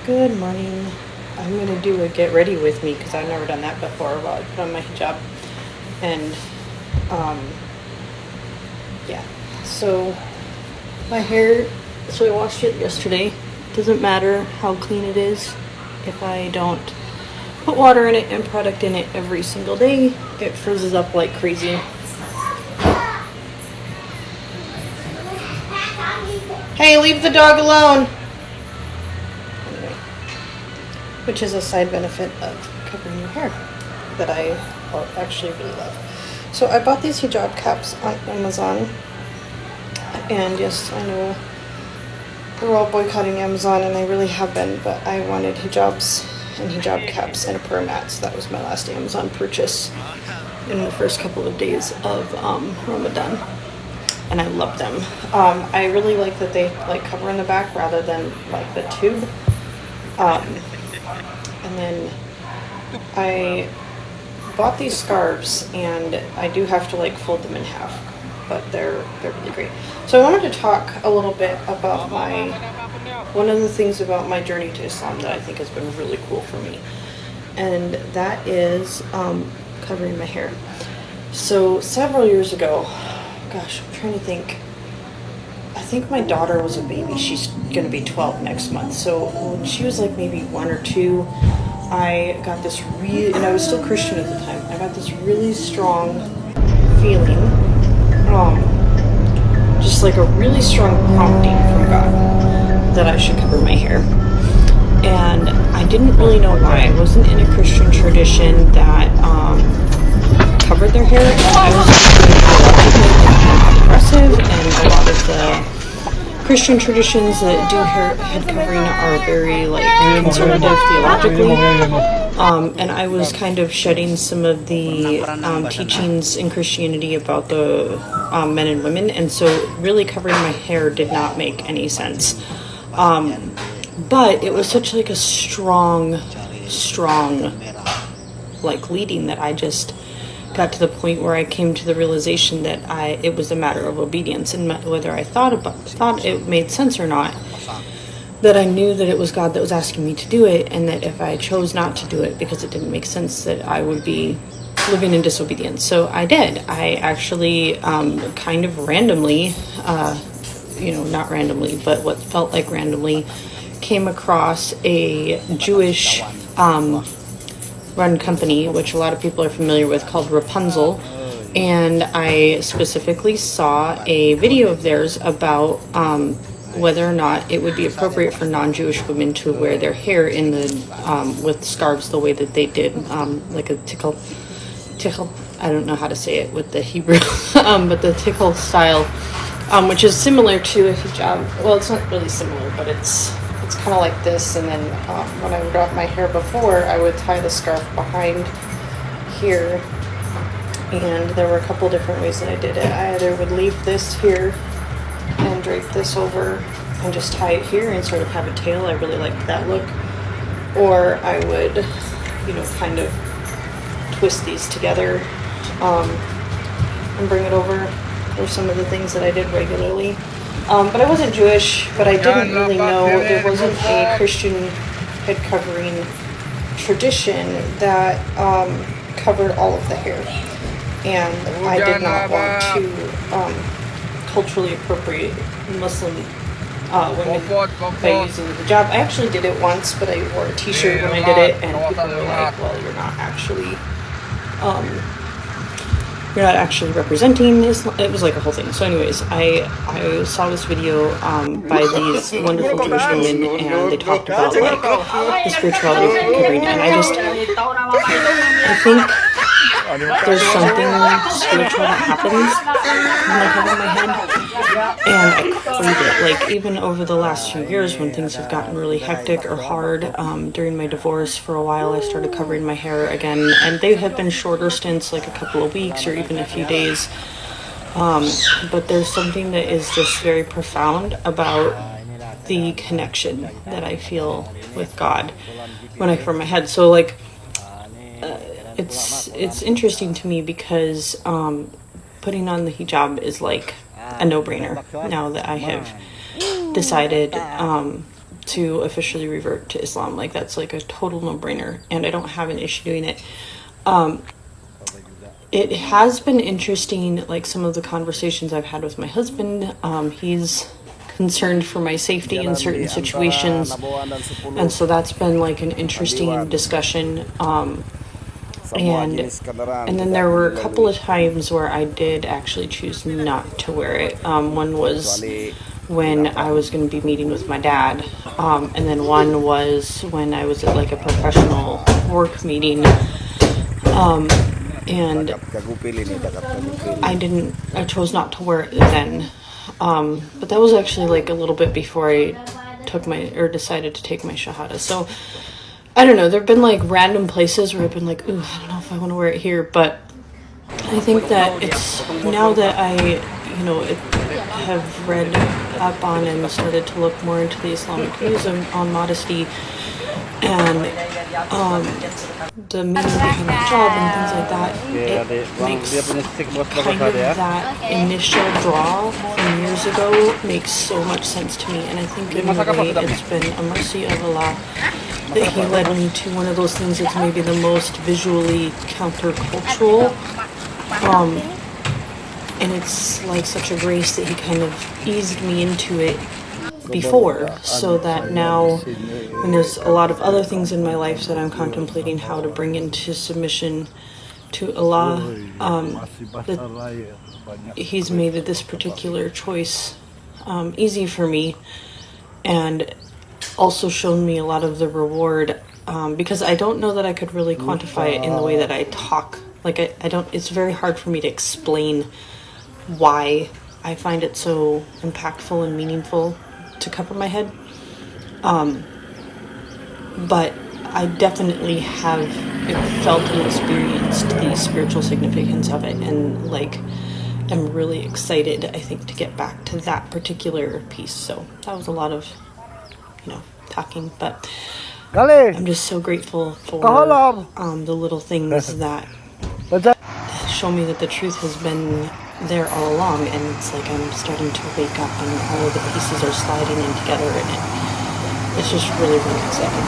Good morning. I'm going to do a get ready with me because I've never done that before while I put on my hijab. And, yeah. So, my hair, so I washed it yesterday. Doesn't matter how clean it is if I don't put water in it and product in it every single day. It frizzes up like crazy. Hey, leave the dog alone! Anyway, which is a side benefit of covering your hair that I actually really love. So I bought these hijab caps on Amazon, and yes, I know we're all boycotting Amazon, and I really have been, but I wanted hijabs and hijab caps and a pair of mats. That was my last Amazon purchase in the first couple of days of Ramadan. And I love them. I really like that they like cover in the back rather than like the tube. And then I bought these scarves, and I do have to like fold them in half, but they're really great. So I wanted to talk a little bit about one of the things about my journey to Islam that I think has been really cool for me, and that is covering my hair. So several years ago, gosh, I'm trying to think. I think my daughter was a baby. She's going to be 12 next month. So when she was like maybe 1 or 2, I got this and I was still Christian at the time. I got this really strong feeling, just like a really strong prompting from God that I should cover my hair. And I didn't really know why. I wasn't in a Christian tradition that covered their hair. I was progressive, and a lot of the Christian traditions that do head covering are very like conservative theologically. And I was kind of shedding some of the teachings in Christianity about the men and women, and so really covering my hair did not make any sense. But it was such like a strong like leading that I just got to the point where I came to the realization that it was a matter of obedience, and whether I thought it made sense or not, that I knew that it was God that was asking me to do it, and that if I chose not to do it because it didn't make sense, that I would be living in disobedience. So I did. I actually kind of randomly, not randomly, but what felt like randomly, came across a Jewish run company, which a lot of people are familiar with, called Rapunzel, and I specifically saw a video of theirs about whether or not it would be appropriate for non-Jewish women to wear their hair in the with scarves the way that they did, like a tickle. I don't know how to say it with the Hebrew, but the tickle style, which is similar to a hijab. Well, it's not really similar, but it's kind of like this, and then when I would wrap my hair before, I would tie the scarf behind here, and there were a couple different ways that I did it. I either would leave this here and drape this over and just tie it here and sort of have a tail. I really liked that look. Or I would, kind of twist these together and bring it over. Those are some of the things that I did regularly. But I wasn't Jewish, but I didn't really know. There wasn't a Christian head covering tradition that covered all of the hair. And I did not want to culturally appropriate Muslim women by using the hijab. I actually did it once, but I wore a t-shirt when I did it, and people were like, well, you're not actually representing Islam. It was like a whole thing. So anyways, I saw this video by these wonderful Jewish women, and they talked about like the spirituality of covering, and I think there's something spiritual that happens when I cover my head, and I crave it. Like even over the last few years when things have gotten really hectic or hard, during my divorce for a while I started covering my hair again, and they have been shorter stints, like a couple of weeks or even a few days, but there's something that is just very profound about the connection that I feel with God when I cover my head. So like it's interesting to me because putting on the hijab is like a no-brainer now that I have decided to officially revert to Islam. Like, that's like a total no-brainer, and I don't have an issue doing it. It has been interesting, like some of the conversations I've had with my husband. He's concerned for my safety in certain situations, and so that's been like an interesting discussion. And then there were a couple of times where I did actually choose not to wear it. One was when I was going to be meeting with my dad, and then one was when I was at like a professional work meeting, and I chose not to wear it then. But that was actually like a little bit before I decided to take my Shahada. So I don't know, there have been like random places where I've been like, ooh, I don't know if I want to wear it here, but I think that it's now that I, have read up on and started to look more into the Islamic views on modesty and the meaning behind the job and things like that, it makes kind of that initial draw from years ago makes so much sense to me. And I think in a way it's been a mercy of Allah that He led me to one of those things that's maybe the most visually countercultural. And it's like such a grace that He kind of eased me into it before, so that now when there's a lot of other things in my life that I'm contemplating how to bring into submission to Allah, that He's made this particular choice easy for me, and also shown me a lot of the reward, because I don't know that I could really quantify it in the way that I talk. Like I don't, it's very hard for me to explain why I find it so impactful and meaningful to cover my head. But I definitely have felt and experienced the spiritual significance of it, and like I'm really excited, I think, to get back to that particular piece. So that was a lot of talking, but I'm just so grateful for the little things that show me that the truth has been there all along, and it's like I'm starting to wake up and all of the pieces are sliding in together, and it's just really, really exciting.